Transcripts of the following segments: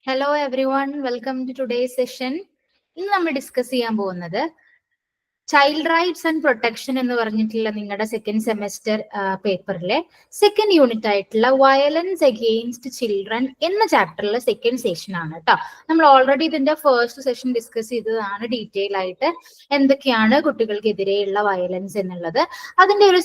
Hello everyone, welcome to today's session. ഇന്ന് നമ്മൾ discuss ചെയ്യാൻ പോകുന്നത് ചൈൽഡ് റൈറ്റ്സ് ആൻഡ് പ്രൊട്ടക്ഷൻ എന്ന് പറഞ്ഞിട്ടുള്ള നിങ്ങളുടെ സെക്കൻഡ് സെമസ്റ്റർ പേപ്പറിലെ സെക്കൻഡ് യൂണിറ്റ് ആയിട്ടുള്ള വയലൻസ് അഗെയിൻസ്റ്റ് ചിൽഡ്രൻ എന്ന ചാപ്റ്ററിലെ സെക്കൻഡ് സെഷൻ ആണ് കേട്ടോ. നമ്മൾ ഓൾറെഡി ഇതിന്റെ ഫസ്റ്റ് സെഷൻ ഡിസ്കസ് ചെയ്തതാണ് ഡീറ്റെയിൽ ആയിട്ട് എന്തൊക്കെയാണ് കുട്ടികൾക്കെതിരെയുള്ള വയലൻസ് എന്നുള്ളത്. അതിന്റെ ഒരു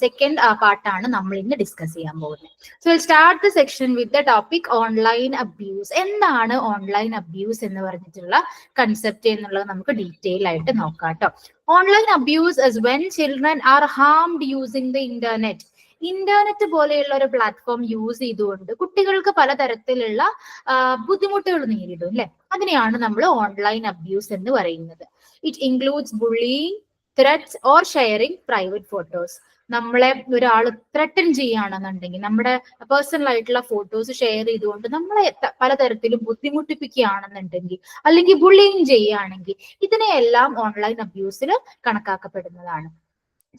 സെക്കൻഡ് പാർട്ടാണ് നമ്മൾ ഇന്ന് ഡിസ്കസ് ചെയ്യാൻ പോകുന്നത്. So will start the section with the topic online abuse. എന്താണ് ഓൺലൈൻ അബ്യൂസ് എന്ന് പറഞ്ഞിട്ടുള്ള കൺസെപ്റ്റ് എന്നുള്ളത് നമുക്ക് ഡീറ്റെയിൽ ആയിട്ട് നോക്കാം കേട്ടോ. Online abuse is when children are harmed using the internet. Internet പോലെയുള്ള ഒരു പ്ലാറ്റ്ഫോം യൂസ് ചെയ്തുകൊണ്ട് കുട്ടികൾക്ക് പലതരത്തിലുള്ള ബുദ്ധിമുട്ടുകൾ നേരിടും അല്ലെ, അതിനെയാണ് നമ്മൾ ഓൺലൈൻ അബ്യൂസ് എന്ന് പറയുന്നത്. It includes bullying, threats or sharing private photos. നമ്മളെ ഒരാൾ ത്രെട്ടൻ ചെയ്യുകയാണെന്നുണ്ടെങ്കിൽ നമ്മുടെ പേഴ്സണൽ ആയിട്ടുള്ള ഫോട്ടോസ് ഷെയർ ചെയ്തുകൊണ്ട് നമ്മളെ പലതരത്തിലും ബുദ്ധിമുട്ടിപ്പിക്കുകയാണെന്നുണ്ടെങ്കിൽ അല്ലെങ്കിൽ ബുള്ളിങ് ചെയ്യുകയാണെങ്കിൽ ഇതിനെയെല്ലാം ഓൺലൈൻ അബ്യൂസിൽ കണക്കാക്കപ്പെടുന്നതാണ്.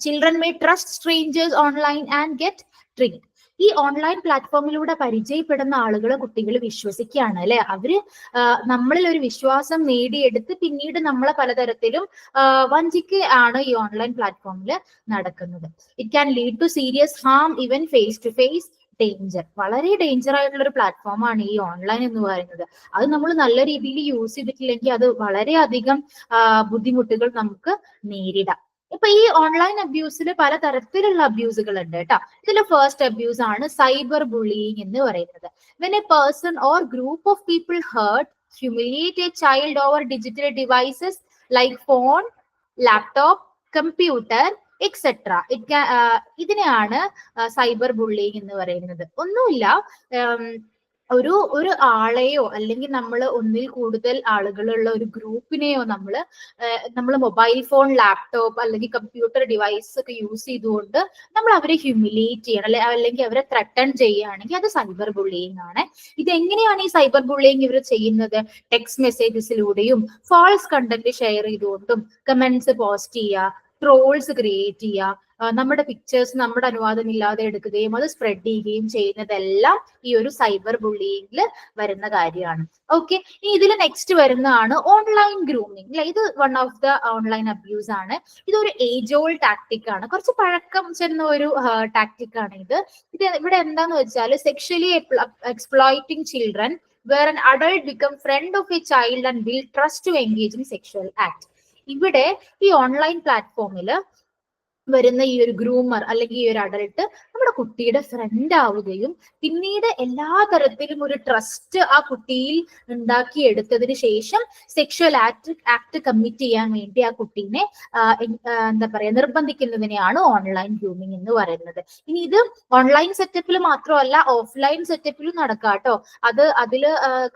Children may trust strangers online and get tricked. ഈ ഓൺലൈൻ പ്ലാറ്റ്ഫോമിലൂടെ പരിചയപ്പെടുന്ന ആളുകളെ കുട്ടികൾ വിശ്വസിക്കുകയാണ് അല്ലെ. അവര് നമ്മളിൽ ഒരു വിശ്വാസം നേടിയെടുത്ത് പിന്നീട് നമ്മളെ പലതരത്തിലും വഞ്ചിക്കുകയാണ് ഈ ഓൺലൈൻ പ്ലാറ്റ്ഫോമിൽ നടക്കുന്നത്. It can lead to serious harm even face to face danger. വളരെ ഡേഞ്ചർ ആയിട്ടുള്ള ഒരു പ്ലാറ്റ്ഫോമാണ് ഈ ഓൺലൈൻ എന്ന് പറയുന്നത്. അത് നമ്മൾ നല്ല രീതിയിൽ യൂസ് ചെയ്തിട്ടില്ലെങ്കിൽ അത് വളരെയധികം ബുദ്ധിമുട്ടുകൾ നമുക്ക് നേരിടാം. ഇപ്പൊ ഈ ഓൺലൈൻ അബ്യൂസിൽ പലതരത്തിലുള്ള അബ്യൂസുകൾ ഉണ്ട് കേട്ടോ. ഇതിൽ ഫസ്റ്റ് അബ്യൂസ് ആണ് സൈബർ ബുള്ളിയിങ് എന്ന് പറയുന്നത്. When a person or group of people hurt, humiliate a child over digital devices like phone, laptop, computer etcetera. ഇതിനെയാണ് സൈബർ ബുള്ളിയിങ് എന്ന് പറയുന്നത്. ഒന്നുമില്ല, ഒരു ആളെയോ അല്ലെങ്കിൽ നമ്മൾ ഒന്നിൽ കൂടുതൽ ആളുകളുള്ള ഒരു ഗ്രൂപ്പിനെയോ നമ്മൾ മൊബൈൽ ഫോൺ, ലാപ്ടോപ്പ് അല്ലെങ്കിൽ കമ്പ്യൂട്ടർ ഡിവൈസ് ഒക്കെ യൂസ് ചെയ്തുകൊണ്ട് നമ്മൾ അവരെ ഹ്യൂമിലിയേറ്റ് ചെയ്യണം അല്ലെങ്കിൽ അവരെ ത്രട്ടൺ ചെയ്യുകയാണെങ്കിൽ അത് സൈബർ ബുള്ളിയിങ് ആണ്. ഇതെങ്ങനെയാണ് ഈ സൈബർ ബുള്ളിയിങ് ഇവർ ചെയ്യുന്നത്? ടെക്സ്റ്റ് മെസ്സേജസിലൂടെയും ഫാൾസ് കണ്ടന്റ് ഷെയർ ചെയ്തുകൊണ്ടും കമന്റ്സ് പോസ്റ്റ് ചെയ്യുക, ട്രോൾസ് ക്രിയേറ്റ് ചെയ്യുക, നമ്മുടെ പിക്ചേഴ്സ് നമ്മുടെ അനുവാദമില്ലാതെ എടുക്കുകയും അത് സ്പ്രെഡ് ചെയ്യുകയും ചെയ്യുന്നതെല്ലാം ഈ ഒരു സൈബർ ബുള്ളിയിങ്ങിൽ വരുന്ന കാര്യമാണ്. ഓക്കെ, ഇനി ഇതിൽ നെക്സ്റ്റ് വരുന്നതാണ് ഓൺലൈൻ ഗ്രൂമിങ് അല്ലെ. ഇത് one of the online abuse ആണ്. ഇതൊരു ഏജ് ഓൾഡ് ടാക്ടിക് ആണ്, കുറച്ച് പഴക്കം ചെന്ന ഒരു ടാക്ടിക് ആണ് ഇത്. ഇവിടെ എന്താന്ന് വെച്ചാൽ sexually exploiting children where an adult become friend of a child and build trust to engage in sexual act. ഇവിടെ ഈ ഓൺലൈൻ പ്ലാറ്റ്ഫോമിൽ വരുന്ന ഈ ഒരു ഗ്രൂമർ അല്ലെങ്കിൽ ഈ ഒരു അഡൾട്ട് നമ്മുടെ കുട്ടിയുടെ ഫ്രണ്ട് ആവുകയും പിന്നീട് എല്ലാ തരത്തിലും ഒരു ട്രസ്റ്റ് ആ കുട്ടിയിൽ ഉണ്ടാക്കിയെടുത്തതിന് ശേഷം സെക്ഷൽ ആക്ട് കമ്മിറ്റ് ചെയ്യാൻ വേണ്ടി ആ കുട്ടീനെ എന്താ പറയാ നിർബന്ധിക്കുന്നതിനെയാണ് ഓൺലൈൻ ഗ്രൂമിങ് എന്ന് പറയുന്നത്. ഇനി ഇത് ഓൺലൈൻ സെറ്റപ്പിൽ മാത്രമല്ല ഓഫ്ലൈൻ സെറ്റപ്പിലും നടക്കാം കേട്ടോ. അതിൽ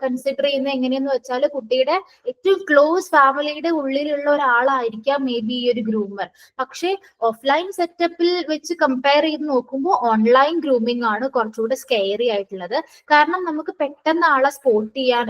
കൺസിഡർ ചെയ്യുന്നത് എങ്ങനെയെന്ന് വെച്ചാൽ കുട്ടിയുടെ ഏറ്റവും ക്ലോസ് ഫാമിലിയുടെ ഉള്ളിലുള്ള ഒരാളായിരിക്കാം മേ ബി ഈ ഒരു ഗ്രൂമർ. പക്ഷേ ഓഫ്ലൈൻ സെറ്റപ്പിൽ വെച്ച് കമ്പയർ ചെയ്ത് നോക്കുമ്പോൾ ഓൺലൈൻ ഗ്രൂമിംഗ് ആണ് കുറച്ചുകൂടെ സ്കെയറി ആയിട്ടുള്ളത്. കാരണം നമുക്ക് പെട്ടെന്ന് ആളെ സ്പോട്ട് ചെയ്യാൻ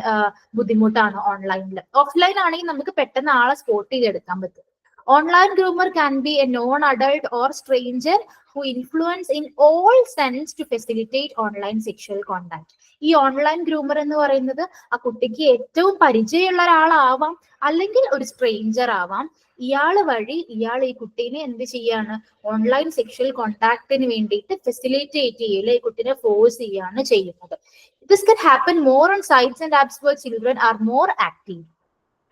ബുദ്ധിമുട്ടാണ് ഓൺലൈനിൽ. ഓഫ്ലൈൻ ആണെങ്കിൽ നമുക്ക് പെട്ടെന്ന് ആളെ സ്പോട്ട് ചെയ്തെടുക്കാൻ പറ്റും. Online groomer can be a non-adult or stranger who influence in all sense to facilitate online sexual contact. ഈ ഓൺലൈൻ ഗ്രൂമർ എന്ന് പറയുന്നത് ആ കുട്ടിക്ക് ഏറ്റവും പരിചയമുള്ള ഒരാളാവാം അല്ലെങ്കിൽ ഒരു സ്ട്രേഞ്ചർ ആവാം. ഇയാള് വഴി ഇയാൾ ഈ കുട്ടീനെ എന്ത് ചെയ്യാണ്? ഓൺലൈൻ സെക്ഷൽ കോണ്ടാക്ടിന് വേണ്ടിയിട്ട് ഫെസിലിറ്റേറ്റ് ചെയ്യില്ല, ഈ കുട്ടീനെ ഫോഴ്സ് ചെയ്യാണ് ചെയ്യുന്നത്. This can happen more on sites and apps where children are more active.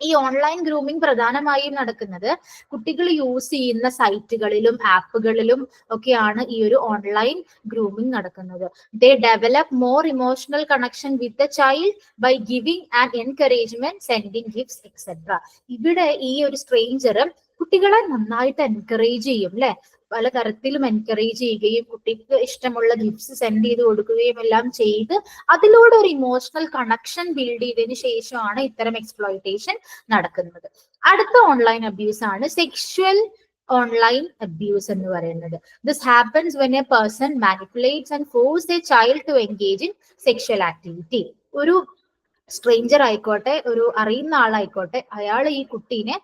ഈ ഓൺലൈൻ ഗ്രൂമിംഗ് പ്രധാനമായും നടക്കുന്നത് കുട്ടികൾ യൂസ് ചെയ്യുന്ന സൈറ്റുകളിലും ആപ്പുകളിലും ഒക്കെയാണ് ഈ ഒരു ഓൺലൈൻ ഗ്രൂമിംഗ് നടക്കുന്നത്. They develop more emotional connection with the child by giving and encouragement, sending gifts etcetera. ഇവിടെ ഈ ഒരു സ്ട്രേഞ്ചർ കുട്ടികളെ നന്നായിട്ട് എൻകറേജ് ചെയ്യും അല്ലെ, പല തരത്തിലും എൻകറേജ് ചെയ്യുകയും കുട്ടിക്ക് ഇഷ്ടമുള്ള ഗിഫ്റ്റ്സ് സെൻഡ് ചെയ്ത് കൊടുക്കുകയും എല്ലാം ചെയ്ത് അതിലൂടെ ഒരു ഇമോഷണൽ കണക്ഷൻ ബിൽഡ് ചെയ്തതിന് ശേഷമാണ് ഇത്തരം എക്സ്പ്ലോയിറ്റേഷൻ നടക്കുന്നത്. അടുത്ത ഓൺലൈൻ അബ്യൂസ് ആണ് സെക്ഷുവൽ ഓൺലൈൻ അബ്യൂസ് എന്ന് പറയുന്നത്. This happens when a person manipulates and force a child to engage in sexual activity. ഒരു സ്ട്രേഞ്ചർ ആയിക്കോട്ടെ, ഒരു അറിയുന്ന ആളായിക്കോട്ടെ, അയാൾ ഈ കുട്ടീനെ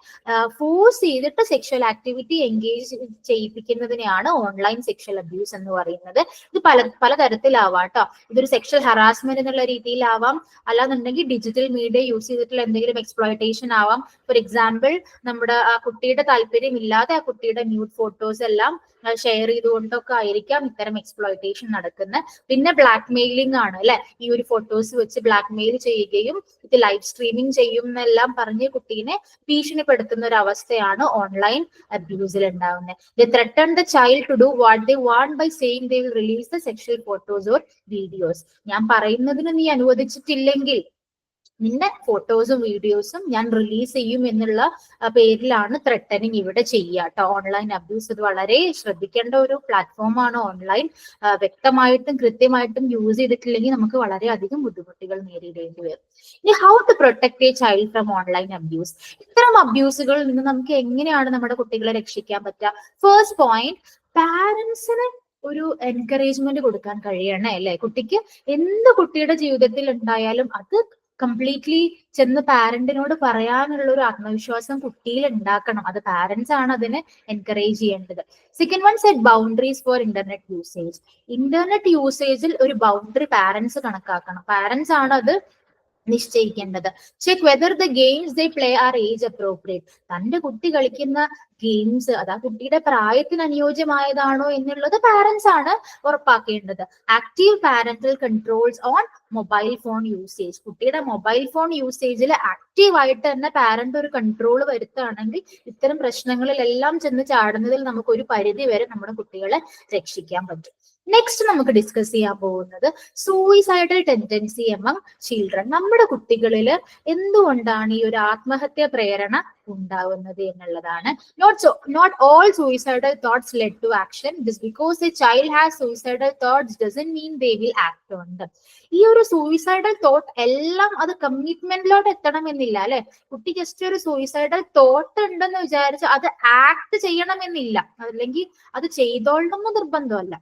ഫോഴ്സ് ചെയ്തിട്ട് സെക്ഷൽ ആക്ടിവിറ്റി എൻഗേജ് ചെയ്യിപ്പിക്കുന്നതിനെയാണ് ഓൺലൈൻ സെക്ഷൽ അബ്യൂസ് എന്ന് പറയുന്നത്. ഇത് പലതരത്തിലാവാം കേട്ടോ. ഇതൊരു സെക്ഷൽ ഹറാസ്മെന്റ് എന്നുള്ള രീതിയിലാവാം, അല്ലാന്നുണ്ടെങ്കിൽ ഡിജിറ്റൽ മീഡിയ യൂസ് ചെയ്തിട്ടുള്ള എന്തെങ്കിലും എക്സ്പ്ലോയിറ്റേഷൻ ആവാം. ഫോർ എക്സാമ്പിൾ, നമ്മുടെ ആ കുട്ടിയുടെ താല്പര്യം ഇല്ലാതെ ആ കുട്ടിയുടെ ന്യൂഡ് ഫോട്ടോസ് എല്ലാം ഷെയർ ചെയ്തുകൊണ്ടൊക്കെ ആയിരിക്കാം ഇത്തരം എക്സ്പ്ലോയിറ്റേഷൻ നടക്കുന്നത്. പിന്നെ ബ്ലാക്ക് മെയിലിംഗ് ആണ് അല്ലെ, ഈ ഒരു ഫോട്ടോസ് വെച്ച് ബ്ലാക്ക് മെയിൽ ചെയ്യുകയും ഇത് ലൈവ് സ്ട്രീമിംഗ് ചെയ്യും എന്നെല്ലാം പറഞ്ഞ് കുട്ടീനെ ഭീഷണിപ്പെടുത്തുന്ന ഒരു അവസ്ഥയാണ് ഓൺലൈൻ അബ്യൂസിൽ ഉണ്ടാകുന്നത്. They threaten the child to do what they want by saying they will release the sexual photos or videos. ഞാൻ പറയുന്നതിന് നീ അനുവദിച്ചിട്ടില്ലെങ്കിൽ നിന്റെ ഫോട്ടോസും വീഡിയോസും ഞാൻ റിലീസ് ചെയ്യും എന്നുള്ള പേരിലാണ് ത്രെട്ടനിങ് ഇവിടെ ചെയ്യുക കേട്ടോ. ഓൺലൈൻ അബ്യൂസ് ഇത് വളരെ ശ്രദ്ധിക്കേണ്ട ഒരു പ്ലാറ്റ്ഫോമാണ് ഓൺലൈൻ. വ്യക്തമായിട്ടും കൃത്യമായിട്ടും യൂസ് ചെയ്തിട്ടില്ലെങ്കിൽ നമുക്ക് വളരെയധികം ബുദ്ധിമുട്ടുകൾ നേരിടേണ്ടി വരും. ഇനി how to protect a child from online abuse. ഇത്തരം അബ്യൂസുകളിൽ നിന്ന് നമുക്ക് എങ്ങനെയാണ് നമ്മുടെ കുട്ടികളെ രക്ഷിക്കാൻ പറ്റുക? ഫസ്റ്റ് പോയിന്റ്, പാരന്റ്സിന് ഒരു എൻകറേജ്മെന്റ് കൊടുക്കാൻ കഴിയണേ അല്ലെ. കുട്ടിക്ക് എന്ത് കുട്ടിയുടെ ജീവിതത്തിൽ ഉണ്ടായാലും അത് കംപ്ലീറ്റ്ലി ചെന്ന് പാരന്റിനോട് പറയാനുള്ള ഒരു ആത്മവിശ്വാസം കുട്ടിയിൽ ഉണ്ടാക്കണം. അത് പാരന്റ്സ് ആണ് അതിനെ എൻകറേജ് ചെയ്യേണ്ടത്. Second one, set boundaries for internet usage. Internet യൂസേജിൽ ഒരു ബൗണ്ടറി പാരന്റ്സ് കണക്കാക്കണം. പാരന്റ്സ് ആണ് അത് നിശ്ചയിക്കേണ്ടത്. Check whether the games they play are age appropriate. തന്റെ കുട്ടി കളിക്കുന്ന ഗെയിംസ് അത് ആ കുട്ടിയുടെ പ്രായത്തിന് അനുയോജ്യമായതാണോ എന്നുള്ളത് പാരന്റ്സ് ആണ് ഉറപ്പാക്കേണ്ടത്. Active parental controls on mobile phone usage. കുട്ടിയുടെ മൊബൈൽ ഫോൺ യൂസേജിൽ ആക്റ്റീവ് ആയിട്ട് തന്നെ പാരന്റ് ഒരു കൺട്രോൾ വരുത്തുകയാണെങ്കിൽ ഇത്തരം പ്രശ്നങ്ങളിലെല്ലാം ചെന്ന് ചാടുന്നതിൽ നമുക്ക് ഒരു പരിധി വരെ നമ്മുടെ കുട്ടികളെ രക്ഷിക്കാൻ പറ്റും. നെക്സ്റ്റ് നമുക്ക് ഡിസ്കസ് ചെയ്യാൻ പോകുന്നത് സൂയിസൈഡൽ ടെൻഡൻസി എമംഗ് ചിൽഡ്രൻ. നമ്മുടെ കുട്ടികളിൽ എന്തുകൊണ്ടാണ് ഈ ഒരു ആത്മഹത്യ പ്രേരണ ഉണ്ടാവുന്നത് എന്നുള്ളതാണ്. Not all suicidal thoughts led to action. Just because a child has suicidal thoughts doesn't mean they will act on them. ഈ ഒരു സൂയിസൈഡൽ തോട്ട് എല്ലാം അത് കമ്മിറ്റ്മെന്റിലോട്ട് എത്തണം എന്നില്ല അല്ലെ. കുട്ടി ജസ്റ്റ് ഒരു സൂയിസൈഡൽ തോട്ട് ഉണ്ടെന്ന് വിചാരിച്ച് അത് ആക്ട് ചെയ്യണമെന്നില്ല, അല്ലെങ്കിൽ അത് ചെയ്തോളണമെന്ന് നിർബന്ധമല്ല.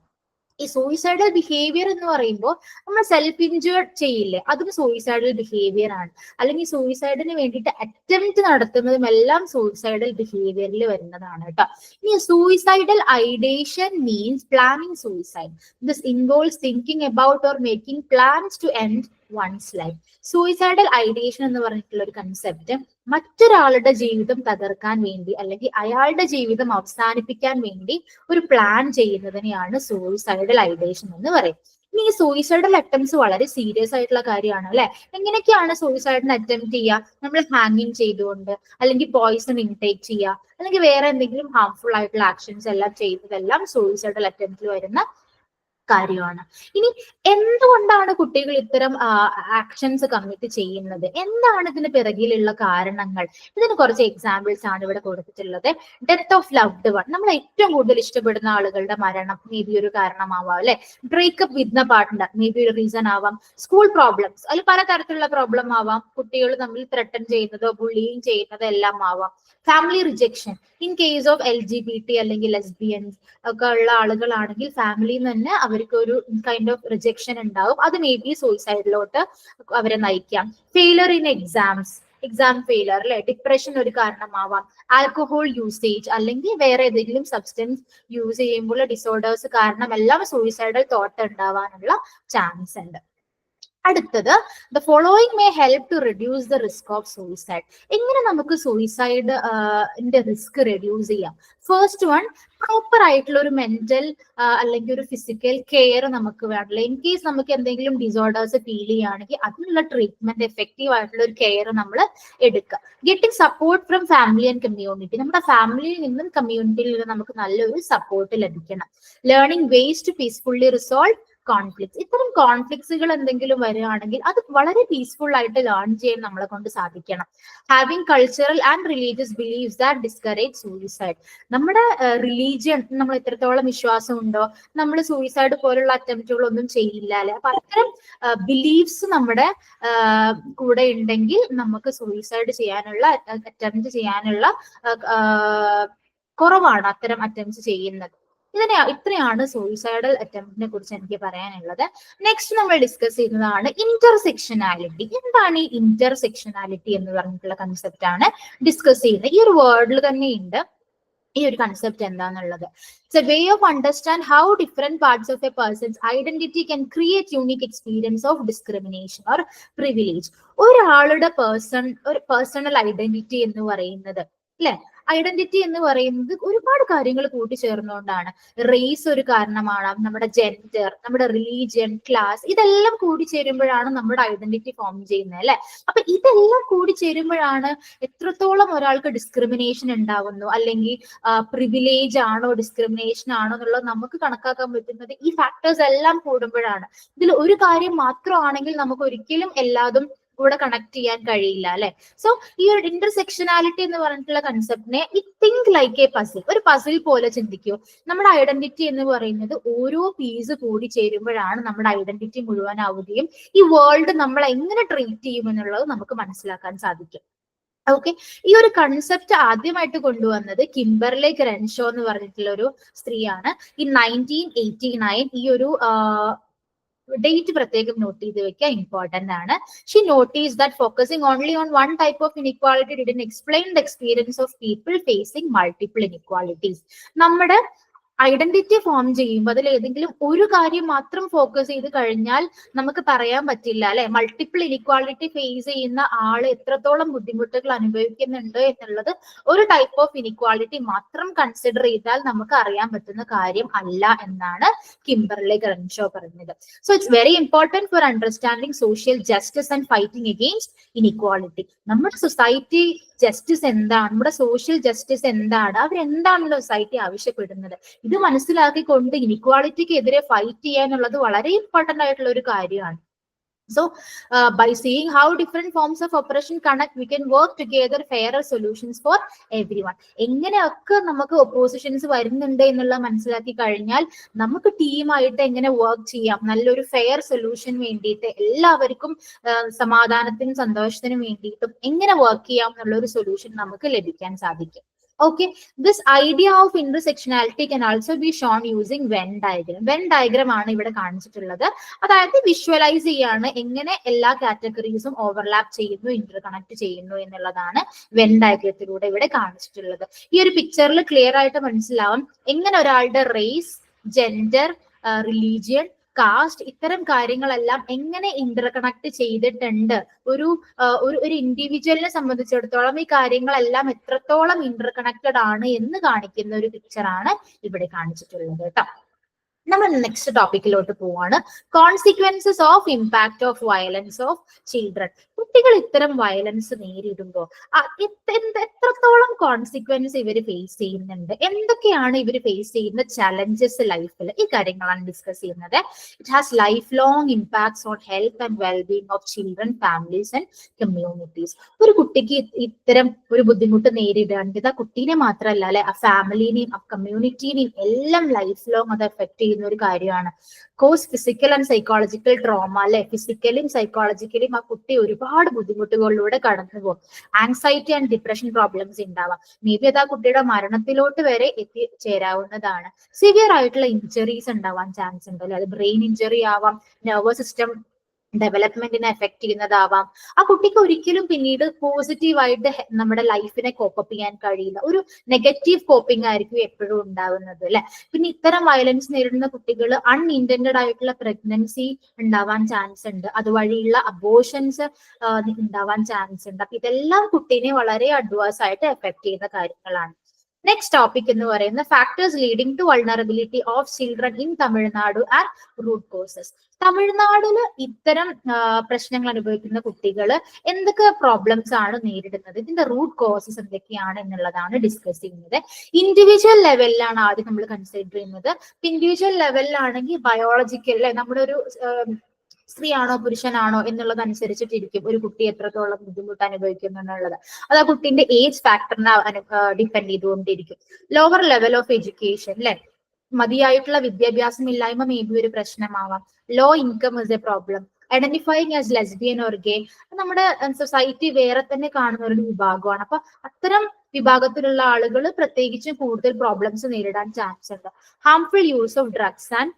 ഈ സൂയിസൈഡൽ ബിഹേവിയർ എന്ന് പറയുമ്പോൾ നമ്മൾ സെൽഫ് ഇൻജേർഡ് ചെയ്യില്ലേ, അതും സൂയിസൈഡൽ ബിഹേവിയർ ആണ്. അല്ലെങ്കിൽ സൂയിസൈഡിന് വേണ്ടിയിട്ട് അറ്റംപ്റ്റ് നടത്തുന്നതും എല്ലാം സൂയിസൈഡൽ ബിഹേവിയറിൽ വരുന്നതാണ് കേട്ടോ. ഇനി suicidal ideation means planning suicide. This involves thinking about or making plans to end one's life. Suicidal ideation എന്ന് പറഞ്ഞിട്ടുള്ള ഒരു കൺസെപ്റ്റ് മറ്റൊരാളുടെ ജീവിതം തകർക്കാൻ വേണ്ടി അല്ലെങ്കിൽ അയാളുടെ ജീവിതം അവസാനിപ്പിക്കാൻ വേണ്ടി ഒരു പ്ലാൻ ചെയ്യുന്നതിനെയാണ് സൂയിസൈഡൽ ഐഡേഷൻ എന്ന് പറയും. ഇനി ഈ സൂയിസൈഡൽ അറ്റംപ്റ്റ്സ് വളരെ സീരിയസ് ആയിട്ടുള്ള കാര്യമാണ് അല്ലെ. എങ്ങനെയൊക്കെയാണ് സൂയിസൈഡിന് അറ്റംപ്റ്റ് ചെയ്യുക? നമ്മൾ ഹാങ്ങിങ് ചെയ്തുകൊണ്ട്, അല്ലെങ്കിൽ പോയിസൺ ഇൻടേക്ക് ചെയ്യുക, അല്ലെങ്കിൽ വേറെ എന്തെങ്കിലും ഹാർംഫുൾ ആയിട്ടുള്ള ആക്ഷൻസ് എല്ലാം ചെയ്തതെല്ലാം സൂയിസൈഡൽ അറ്റംപ്റ്റിൽ വരുന്ന കാര്യമാണ്. ഇനി എന്തുകൊണ്ടാണ് കുട്ടികൾ ഇത്തരം ആക്ഷൻസ് കമ്മിറ്റ് ചെയ്യുന്നത്? എന്താണ് ഇതിന് പിറകിലുള്ള കാരണങ്ങൾ? ഇതിന് കുറച്ച് എക്സാമ്പിൾസ് ആണ് ഇവിടെ കൊടുത്തിട്ടുള്ളത്. ഡെത്ത് ഓഫ് ലവ്ഡ് വൺ, നമ്മൾ ഏറ്റവും കൂടുതൽ ഇഷ്ടപ്പെടുന്ന ആളുകളുടെ മരണം മേ ബി ഒരു കാരണമാവാം അല്ലെ. Breakup with the partner may be ഒരു റീസൺ ആവാം. സ്കൂൾ പ്രോബ്ലംസ്, അതിൽ പലതരത്തിലുള്ള പ്രോബ്ലം ആവാം. കുട്ടികൾ തമ്മിൽ ത്രെട്ടൻ ചെയ്യുന്നതോ ബുള്ളിങ് ചെയ്യുന്നതോ എല്ലാം ആവാം. Family rejection, in case of LGBT അല്ലെങ്കിൽ ലെസ്ബിയൻസ് ഒക്കെ ഉള്ള ആളുകളാണെങ്കിൽ ഫാമിലിയിൽ നിന്ന് തന്നെ അവർക്ക് ഒരു കൈൻഡ് ഓഫ് റിജക്ഷൻ ഉണ്ടാവും. അത് മേ ബി സൂയിസൈഡിലോട്ട് അവരെ നയിക്കാം. Failure in exams, exam failure അല്ലെ, ഡിപ്രഷൻ ഒരു കാരണമാവാം. ആൽക്കഹോൾ യൂസേജ് അല്ലെങ്കിൽ വേറെ ഏതെങ്കിലും സബ്സ്റ്റൻസ് യൂസ് ചെയ്യുമ്പോൾ ഡിസോർഡേഴ്സ് കാരണം എല്ലാം സൂയിസൈഡൽ തോട്ട് ഉണ്ടാവാനുള്ള ചാൻസ് ഉണ്ട്. അടുത്തത്, the following may help to reduce the risk of suicide. എങ്ങനെ നമുക്ക് സൂയിസൈഡിന്റെ റിസ്ക് റെഡ്യൂസ് ചെയ്യാം? ഫസ്റ്റ് വൺ, പ്രോപ്പർ ആയിട്ടുള്ള ഒരു മെന്റൽ അല്ലെങ്കിൽ ഒരു ഫിസിക്കൽ കെയർ നമുക്ക് വേണമല്ലോ. ഇൻ കേസ് നമുക്ക് എന്തെങ്കിലും ഡിസോർഡേഴ്സ് ഫീൽ ചെയ്യുകയാണെങ്കിൽ അതിനുള്ള ട്രീറ്റ്മെന്റ്, എഫക്റ്റീവ് ആയിട്ടുള്ള ഒരു കെയർ നമ്മൾ എടുക്കുക. Getting support from family and community, നമ്മുടെ ഫാമിലിയിൽ നിന്നും കമ്മ്യൂണിറ്റിയിൽ നിന്നും നമുക്ക് നല്ലൊരു സപ്പോർട്ട് ലഭിക്കണം. Learning ways to peacefully resolve conflicts. ഇത്തരം കോൺഫ്ലിക്ട്സുകൾ എന്തെങ്കിലും വരികയാണെങ്കിൽ അത് വളരെ പീസ്ഫുൾ ആയിട്ട് ലേൺ ചെയ്യാൻ നമ്മളെ കൊണ്ട് സാധിക്കണം. Having cultural and religious beliefs that discourage suicide. നമ്മുടെ റിലീജിയൻ നമ്മൾ എത്രത്തോളം വിശ്വാസം ഉണ്ടോ നമ്മൾ സൂയിസൈഡ് പോലുള്ള അറ്റംപ്റ്റുകളൊന്നും ചെയ്യില്ല അല്ലെ. അപ്പൊ അത്തരം ബിലീഫ്സ് നമ്മുടെ കൂടെ ഉണ്ടെങ്കിൽ നമുക്ക് സൂയിസൈഡ് ചെയ്യാനുള്ള അറ്റംപ്റ്റ് ചെയ്യാനുള്ള കുറവാണ് അത്തരം അറ്റംപ്റ്റ് ചെയ്യുന്നത്. ഇത്രയാണ് സൂയിസൈഡൽ അറ്റംപ്റ്റിനെ കുറിച്ച് എനിക്ക് പറയാനുള്ളത്. നെക്സ്റ്റ് നമ്മൾ ഡിസ്കസ് ചെയ്യുന്നതാണ് ഇന്റർസെക്ഷനാലിറ്റി. എന്താണ് ഈ ഇന്റർസെക്ഷനാലിറ്റി എന്ന് പറഞ്ഞിട്ടുള്ള കൺസെപ്റ്റ് ആണ് ഡിസ്കസ് ചെയ്യുന്നത്. ഈ ഒരു വേർഡിൽ തന്നെ ഉണ്ട് ഈ ഒരു കൺസെപ്റ്റ് എന്താന്നുള്ളത്. It's a way of understand how different parts of a person's identity can create unique experience of discrimination or privilege. ഒരാളുടെ ഒരു പേഴ്സണൽ ഐഡന്റിറ്റി എന്ന് പറയുന്നത് അല്ലെ, ഐഡന്റിറ്റി എന്ന് പറയുന്നത് ഒരുപാട് കാര്യങ്ങൾ കൂട്ടിച്ചേർന്നുകൊണ്ടാണ്. റേസ് ഒരു കാരണമാണ്, നമ്മുടെ ജെൻഡർ, നമ്മുടെ റിലീജിയൻ, ക്ലാസ്, ഇതെല്ലാം കൂടിച്ചേരുമ്പോഴാണ് നമ്മുടെ ഐഡന്റിറ്റി ഫോം ചെയ്യുന്നത് അല്ലെ. അപ്പൊ ഇതെല്ലാം കൂടിച്ചേരുമ്പോഴാണ് എത്രത്തോളം ഒരാൾക്ക് ഡിസ്ക്രിമിനേഷൻ ഉണ്ടാവുന്നു, അല്ലെങ്കിൽ പ്രിവിലേജ് ആണോ ഡിസ്ക്രിമിനേഷൻ ആണോ എന്നുള്ളത് നമുക്ക് കണക്കാക്കാൻ പറ്റുന്നത് ഈ ഫാക്ടേഴ്സ് എല്ലാം കൂടുമ്പോഴാണ്. ഇതിൽ ഒരു കാര്യം മാത്രമാണെങ്കിൽ നമുക്ക് ഒരിക്കലും എല്ലാതും കൂടെ കണക്ട് ചെയ്യാൻ കഴിയില്ല അല്ലെ. സോ ഈ ഒരു ഇന്റർസെക്ഷനാലിറ്റി എന്ന് പറഞ്ഞിട്ടുള്ള കൺസെപ്റ്റിനെ തിങ്ക് ലൈക്ക് എ പസിൽ, ഒരു പസിൽ പോലെ ചിന്തിക്കൂ. നമ്മുടെ ഐഡന്റിറ്റി എന്ന് പറയുന്നത് ഓരോ പീസ് കൂടി ചേരുമ്പോഴാണ് നമ്മുടെ ഐഡന്റിറ്റി മുഴുവനാവുകയും ഈ വേൾഡ് നമ്മളെ എങ്ങനെ ട്രീറ്റ് ചെയ്യും എന്നുള്ളത് നമുക്ക് മനസ്സിലാക്കാൻ സാധിക്കും. ഓക്കെ, ഈ ഒരു കൺസെപ്റ്റ് ആദ്യമായിട്ട് കൊണ്ടുവന്നത് കിംബർലെ ക്രെൻഷോ എന്ന് പറഞ്ഞിട്ടുള്ള ഒരു സ്ത്രീയാണ്. ഈ 1989 ഈ ഒരു ഡേറ്റ് പ്രത്യേകം നോട്ട് ചെയ്ത് വെക്കുക, ഇമ്പോർട്ടന്റ് ആണ്. She notice that focusing only on one type of inequality didn't explain the experience of people facing multiple inequalities. നമ്മുടെ ഐഡന്റിറ്റി ഫോം ചെയ്യുമ്പോൾ അതിൽ ഏതെങ്കിലും ഒരു കാര്യം മാത്രം ഫോക്കസ് ചെയ്ത് കഴിഞ്ഞാൽ നമുക്ക് പറയാൻ പറ്റില്ല അല്ലെ, മൾട്ടിപ്പിൾ ഇനിക്വാളിറ്റി ഫേസ് ചെയ്യുന്ന ആള് എത്രത്തോളം ബുദ്ധിമുട്ടുകൾ അനുഭവിക്കുന്നുണ്ട് എന്നുള്ളത് ഒരു ടൈപ്പ് ഓഫ് ഇനിക്വാളിറ്റി മാത്രം കൺസിഡർ ചെയ്താൽ നമുക്ക് അറിയാൻ പറ്റുന്ന കാര്യം അല്ല എന്നാണ് കിംബർലെ ക്രെൻഷോ പറഞ്ഞത്. So it's very important for understanding social justice and fighting against inequality. നമ്മുടെ സൊസൈറ്റി ജസ്റ്റിസ് എന്താണ്, നമ്മുടെ സോഷ്യൽ ജസ്റ്റിസ് എന്താണ്, അവരെന്താണല്ലോ സൊസൈറ്റി ആവശ്യപ്പെടുന്നത്, ഇത് മനസ്സിലാക്കിക്കൊണ്ട് ഇനിക്വാളിറ്റിക്ക് എതിരെ ഫൈറ്റ് ചെയ്യാനുള്ളത് വളരെ ഇമ്പോർട്ടന്റ് ആയിട്ടുള്ള ഒരു കാര്യമാണ്. So by seeing how different forms of oppression connect, we can work together fairer solutions for everyone. എങ്ങനെയൊക്കെ നമുക്ക് ഒപ്പോസിഷൻസ് വരുന്നുണ്ട് എന്നുള്ള മനസ്സിലാക്കി കഴിഞ്ഞാൽ നമുക്ക് ടീമായിട്ട് എങ്ങനെ വർക്ക് ചെയ്യാം, നല്ലൊരു ഫെയർ സൊല്യൂഷൻ വേണ്ടിയിട്ട് എല്ലാവർക്കും സമാധാനത്തിനും സന്തോഷത്തിനും വേണ്ടിയിട്ടും എങ്ങനെ വർക്ക് ചെയ്യാം എന്നുള്ള ഒരു സൊല്യൂഷൻ നമുക്ക് ലഭിക്കാൻ സാധിക്കും. Okay, this idea of intersectionality can also be shown using Venn diagram. Venn diagram ആണ് ഇവിടെ കാണിച്ചിട്ടുള്ളത്. അതായത് വിഷ്വലൈസ് ചെയ്യാണ് എങ്ങനെ എല്ലാ കാറ്റഗറീസും ഓവർലാപ്പ് ചെയ്യുന്നു, ഇന്റർകണക്ട് ചെയ്യുന്നു എന്നുള്ളതാണ് വെൻ ഡയഗ്രത്തിലൂടെ ഇവിടെ കാണിച്ചിട്ടുള്ളത്. ഈ ഒരു പിക്ചറിൽ ക്ലിയർ ആയിട്ട് മനസ്സിലാവും എങ്ങനെ ഒരാളുടെ റേസ്, ജെൻഡർ, റിലീജിയൻ, കാസ്റ്റ്, ഇത്തരം കാര്യങ്ങളെല്ലാം എങ്ങനെ ഇന്റർകണക്ട് ചെയ്തിട്ടുണ്ട്. ഒരു ഇൻഡിവിജ്വലിനെ സംബന്ധിച്ചിടത്തോളം ഈ കാര്യങ്ങളെല്ലാം എത്രത്തോളം ഇന്റർകണക്റ്റഡ് ആണ് എന്ന് കാണിക്കുന്ന ഒരു പിക്ചറാണ് ഇവിടെ കാണിച്ചിട്ടുള്ളത് കേട്ടോ. നമ്മൾ നെക്സ്റ്റ് ടോപ്പിക്കിലോട്ട് പോവാണ്. Consequences of impact of violence of children. കുട്ടികൾ ഇത്തരം വയലൻസ് നേരിടുമ്പോൾ എത്രത്തോളം കോൺസിക്വൻസ് ഇവർ ഫേസ് ചെയ്യുന്നുണ്ട്, എന്തൊക്കെയാണ് ഇവർ ഫേസ് ചെയ്യുന്ന ചലഞ്ചസ് ലൈഫിൽ, ഈ കാര്യങ്ങളാണ് ഡിസ്കസ് ചെയ്യുന്നത്. It has life long impacts on health and wellbeing of children, families and communities. ഒരു കുട്ടിക്ക് ഇത്തരം ഒരു ബുദ്ധിമുട്ട് നേരിടുകയാണെങ്കിൽ ആ കുട്ടീനെ മാത്രമല്ല അല്ലെ, ആ ഫാമിലിനെയും ആ കമ്മ്യൂണിറ്റീനെയും എല്ലാം ലൈഫ് ലോങ് അത് എഫക്ട് ചെയ്യുന്ന ഒരു കാര്യമാണ്. Cause physical and psychological trauma അല്ലെ, ഫിസിക്കലിയും സൈക്കോളജിക്കലിയും ആ കുട്ടി ഒരുപാട് ബുദ്ധിമുട്ടുകളിലൂടെ കടന്നു പോകും. ആങ്സൈറ്റി ആൻഡ് ഡിപ്രഷൻ പ്രോബ്ലംസ് ഉണ്ടാവാം. മേ ബി അത് ആ കുട്ടിയുടെ മരണത്തിലോട്ട് വരെ എത്തിച്ചേരാവുന്നതാണ്. സിവിയർ ആയിട്ടുള്ള ഇഞ്ചറീസ് ഉണ്ടാവാൻ ചാൻസ് ഉണ്ട് അല്ലെ, അത് ബ്രെയിൻ ഇഞ്ചറി ആവാം, നെർവസ് സിസ്റ്റം ഡെവലപ്മെന്റിനെ എഫക്ട് ചെയ്യുന്നതാവാം. ആ കുട്ടിക്ക് ഒരിക്കലും പിന്നീട് പോസിറ്റീവായിട്ട് നമ്മുടെ ലൈഫിനെ കോപ്പപ്പ് ചെയ്യാൻ കഴിയില്ല. ഒരു നെഗറ്റീവ് കോപ്പിംഗ് ആയിരിക്കും എപ്പോഴും ഉണ്ടാവുന്നത് അല്ലെ. പിന്നെ ഇത്തരം വയലൻസ് നേരിടുന്ന കുട്ടികൾ അൺഇന്റന്റഡ് ആയിട്ടുള്ള പ്രഗ്നൻസി ഉണ്ടാവാൻ ചാൻസ് ഉണ്ട്, അതുവഴിയുള്ള അബോർഷൻസ് ഉണ്ടാവാൻ ചാൻസ് ഉണ്ട്. അപ്പൊ ഇതെല്ലാം കുട്ടീനെ വളരെ അഡ്വേഴ്സ് ആയിട്ട് എഫക്ട് ചെയ്യുന്ന കാര്യങ്ങളാണ്. നെക്സ്റ്റ് ടോപ്പിക് എന്ന് പറയുന്ന factors leading to vulnerability of children in Tamil Nadu and root causes. തമിഴ്നാടില് ഇത്തരം പ്രശ്നങ്ങൾ അനുഭവിക്കുന്ന കുട്ടികൾ എന്തൊക്കെ പ്രോബ്ലംസ് ആണ് നേരിടുന്നത്, ഇതിന്റെ റൂട്ട് കോസസ് എന്തൊക്കെയാണ് എന്നുള്ളതാണ് ഡിസ്കസ് ചെയ്യുന്നത്. ഇൻഡിവിജ്വൽ ലെവലിലാണ് ആദ്യം നമ്മൾ കൺസിഡർ ചെയ്യുന്നത്. ഇൻഡിവിജ്വൽ ലെവലിലാണെങ്കിൽ ബയോളജിക്കൽ അല്ലെ, നമ്മുടെ ഒരു സ്ത്രീയാണോ പുരുഷനാണോ എന്നുള്ളതനുസരിച്ചിട്ടിരിക്കും ഒരു കുട്ടി എത്രത്തോളം ബുദ്ധിമുട്ട് അനുഭവിക്കുന്നു എന്നുള്ളത്. അത് ആ കുട്ടിന്റെ ഏജ് ഫാക്ടറിനെ ഡിപ്പെൻഡ് ചെയ്തുകൊണ്ടിരിക്കും. ലോവർ ലെവൽ ഓഫ് എഡ്യൂക്കേഷൻ അല്ലെ, മതിയായിട്ടുള്ള വിദ്യാഭ്യാസം ഇല്ലായ്മ മേ ബി ഒരു പ്രശ്നമാവാം. Low income is a problem. Identifying as lesbian or gay, നമ്മുടെ സൊസൈറ്റി വേറെ തന്നെ കാണുന്ന ഒരു വിഭാഗമാണ്. അപ്പൊ അത്തരം വിഭാഗത്തിലുള്ള ആളുകൾ പ്രത്യേകിച്ചും കൂടുതൽ പ്രോബ്ലംസ് നേരിടാൻ ചാൻസ് ഉണ്ട്. Harmful use of drugs and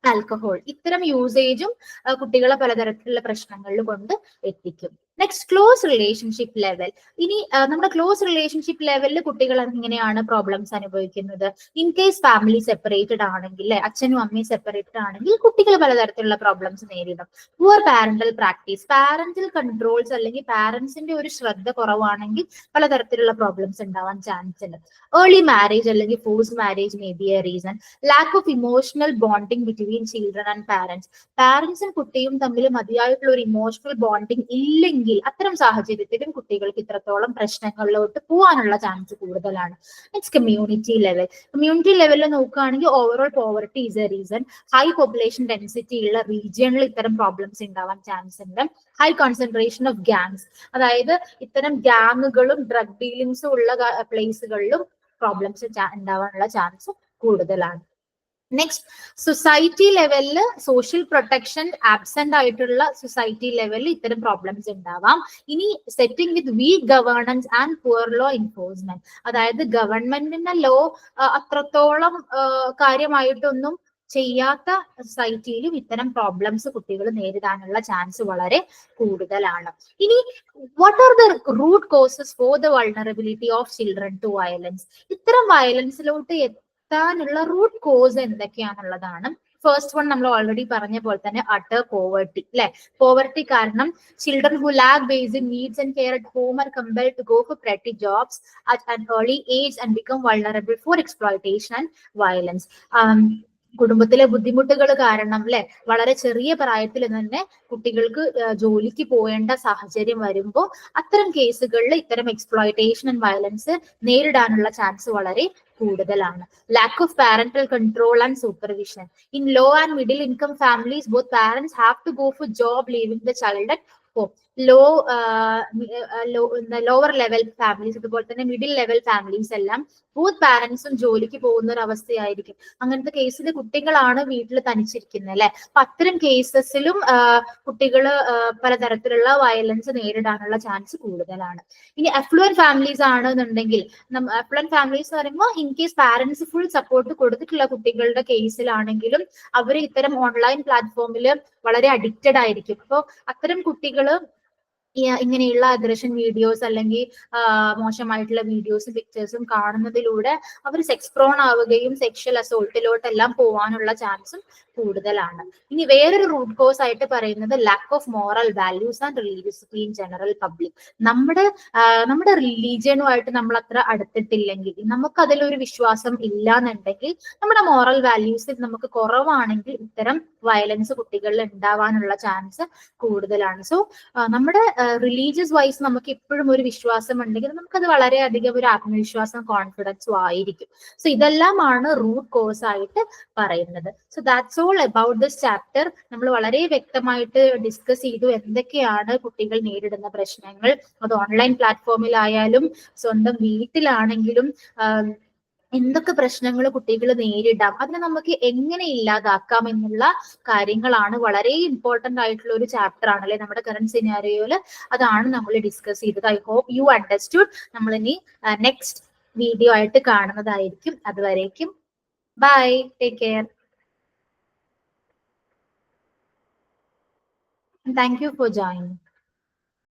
alcohol, ഇത്തരം യൂസേജും കുട്ടികളെ പലതരത്തിലുള്ള പ്രശ്നങ്ങളിൽ കൊണ്ട് എത്തിക്കും. Next, close relationship level. ഇനി നമ്മുടെ ക്ലോസ് റിലേഷൻഷിപ്പ് ലെവലിൽ കുട്ടികൾ എങ്ങനെയാണ് പ്രോബ്ലംസ് അനുഭവിക്കുന്നത്? ഇൻ കേസ് ഫാമിലി സെപ്പറേറ്റഡ് ആണെങ്കിൽ, അച്ഛനും അമ്മയും സെപ്പറേറ്റഡ് ആണെങ്കിൽ കുട്ടികൾ പലതരത്തിലുള്ള പ്രോബ്ലംസ് നേരിടും. Poor parental practice, parental controls അല്ലെങ്കിൽ പാരന്റ്സിന്റെ ഒരു ശ്രദ്ധ കുറവാണെങ്കിൽ പലതരത്തിലുള്ള പ്രോബ്ലംസ് ഉണ്ടാവാൻ ചാൻസ് ഉണ്ട്. ഏർലി മാരേജ് അല്ലെങ്കിൽ forced marriage may be a reason. Lack of emotional bonding between children and parents, പാരന്റ്സും കുട്ടിയും തമ്മിൽ മതിയായിട്ടുള്ള ഒരു ഇമോഷണൽ ബോണ്ടിങ് ഇല്ലെങ്കിൽ അത്തരം സാഹചര്യത്തിലും കുട്ടികൾക്ക് ഇത്രത്തോളം പ്രശ്നങ്ങളിലോട്ട് പോകാനുള്ള ചാൻസ് കൂടുതലാണ്. Next, community level. കമ്മ്യൂണിറ്റി ലെവലിൽ നോക്കുകയാണെങ്കിൽ overall poverty is A reason. High population density ഉള്ള റീജിയണിൽ ഇത്തരം പ്രോബ്ലംസ് ഉണ്ടാവാൻ ചാൻസ് ഉണ്ട്. ഹൈ കോൺസെൻട്രേഷൻ ഓഫ് ഗാങ്സ്, അതായത് ഇത്തരം ഗാങ്ങുകളും ഡ്രഗ് ഡീലിംഗ്സും ഉള്ള പ്ലേസുകളിലും പ്രോബ്ലംസ് ഉണ്ടാവാനുള്ള ചാൻസ് കൂടുതലാണ്. നെക്സ്റ്റ്, സൊസൈറ്റി ലെവലിൽ സോഷ്യൽ പ്രൊട്ടക്ഷൻ ആബ്സെന്റ് ആയിട്ടുള്ള സൊസൈറ്റി ലെവലിൽ ഇത്തരം പ്രോബ്ലംസ് ഉണ്ടാവാം. ഇനി setting with weak governance and poor law enforcement, അതായത് ഗവൺമെന്റിന്റെ ലോ അത്രത്തോളം കാര്യമായിട്ടൊന്നും ചെയ്യാത്ത സൊസൈറ്റിയിലും ഇത്തരം പ്രോബ്ലംസ് കുട്ടികൾ നേരിടാനുള്ള ചാൻസ് വളരെ കൂടുതലാണ്. ഇനി what are the root causes for the vulnerability of children to violence? ഇത്തരം വയലൻസിലോട്ട് എത്താനുള്ള റൂട്ട് കോസ് എന്തൊക്കെയാണെന്നുള്ളതാണ്. ഫസ്റ്റ് വൺ നമ്മൾ ഓൾറെഡി പറഞ്ഞ പോലെ തന്നെ അട്ടർ പോവർട്ടി, അല്ലെ? പോവർട്ടി കാരണം children who lack basic needs and care at home are compelled to go for petty jobs at an early age and become vulnerable for exploitation and violence. കുടുംബത്തിലെ ബുദ്ധിമുട്ടുകൾ കാരണം, അല്ലെ, വളരെ ചെറിയ പ്രായത്തിൽ തന്നെ കുട്ടികൾക്ക് ജോലിക്ക് പോകേണ്ട സാഹചര്യം വരുമ്പോൾ അത്തരം കേസുകളിൽ ഇത്തരം എക്സ്പ്ലോയിറ്റേഷൻ ആൻഡ് വയലൻസ് നേരിടാനുള്ള ചാൻസ് വളരെ കൂടുതലാണ്. Lack of parental control and supervision. In low and middle income families both parents have to go for job leaving the child at home. Lower level families, അതുപോലെ തന്നെ middle level families എല്ലാം both പാരന്റ്സും ജോലിക്ക് പോകുന്ന ഒരു അവസ്ഥയായിരിക്കും. അങ്ങനത്തെ കേസിൽ കുട്ടികളാണ് വീട്ടിൽ തനിച്ചിരിക്കുന്നത്, അല്ലെ? അപ്പൊ അത്തരം കേസസിലും കുട്ടികൾ പലതരത്തിലുള്ള വയലൻസ് നേരിടാനുള്ള ചാൻസ് കൂടുതലാണ്. ഇനി അഫ്ലുവന്റ് ഫാമിലീസ് ആണെന്നുണ്ടെങ്കിൽ, അഫ്ലുവന്റ് ഫാമിലീസ് എന്ന് പറയുമ്പോൾ in case parents full support കൊടുത്തിട്ടുള്ള കുട്ടികളുടെ കേസിലാണെങ്കിലും അവർ ഇത്തരം ഓൺലൈൻ പ്ലാറ്റ്ഫോമിൽ വളരെ അഡിക്റ്റഡ് ആയിരിക്കും. അപ്പോൾ അത്തരം കുട്ടികള് ഇങ്ങനെയുള്ള അഗ്രഷൻ വീഡിയോസ് അല്ലെങ്കിൽ മോശമായിട്ടുള്ള വീഡിയോസും പിക്ചേഴ്സും കാണുന്നതിലൂടെ അവർ സെക്സ് പ്രോൺ ആവുകയും സെക്ഷൽ അസോൾട്ടിലോട്ടെല്ലാം പോകാനുള്ള ചാൻസും കൂടുതലാണ്. ഇനി വേറൊരു റൂട്ട് കോസ് ആയിട്ട് പറയുന്നത് lack of moral values and religiosity in general public. നമ്മുടെ റിലീജിയനുമായിട്ട് നമ്മൾ അത്ര അടുത്തിട്ടില്ലെങ്കിൽ, നമുക്ക് അതിലൊരു വിശ്വാസം ഇല്ല എന്നുണ്ടെങ്കിൽ, നമ്മുടെ മോറൽ വാല്യൂസ് നമുക്ക് കുറവാണെങ്കിൽ ഇത്തരം വയലൻസ് കുട്ടികളിൽ ഉണ്ടാവാനുള്ള ചാൻസ് കൂടുതലാണ്. സോ നമ്മുടെ റിലീജിയസ് വൈസ് നമുക്ക് എപ്പോഴും ഒരു വിശ്വാസം ഉണ്ടെങ്കിൽ നമുക്കത് വളരെയധികം ഒരു ആത്മവിശ്വാസം, കോൺഫിഡൻസും ആയിരിക്കും. സോ ഇതെല്ലാമാണ് റൂട്ട് കോസ് ആയിട്ട് പറയുന്നത്. So that's all about this chapter. നമ്മൾ വളരെ വ്യക്തമായിട്ട് ഡിസ്കസ് ചെയ്തു എന്തൊക്കെയാണ് കുട്ടികൾ നേരിടുന്ന പ്രശ്നങ്ങൾ. അത് ഓൺലൈൻ പ്ലാറ്റ്ഫോമിലായാലും സ്വന്തം വീട്ടിലാണെങ്കിലും എന്തൊക്കെ പ്രശ്നങ്ങൾ കുട്ടികൾ നേരിടാം, അതിനെ നമുക്ക് എങ്ങനെ ഇല്ലാതാക്കാം എന്നുള്ള കാര്യങ്ങളാണ്. വളരെ ഇമ്പോർട്ടന്റ് ആയിട്ടുള്ള ഒരു ചാപ്റ്റർ ആണ്, അല്ലെ? നമ്മുടെ കറന്റ് സിനാരിയോയില് അതാണ് നമ്മൾ ഡിസ്കസ് ചെയ്തത്. I hope you understood. നമ്മൾ ഇനി നെക്സ്റ്റ് വീഡിയോ ആയിട്ട് കാണുന്നതായിരിക്കും. അതുവരേക്കും bye, take care. Thank you for joining.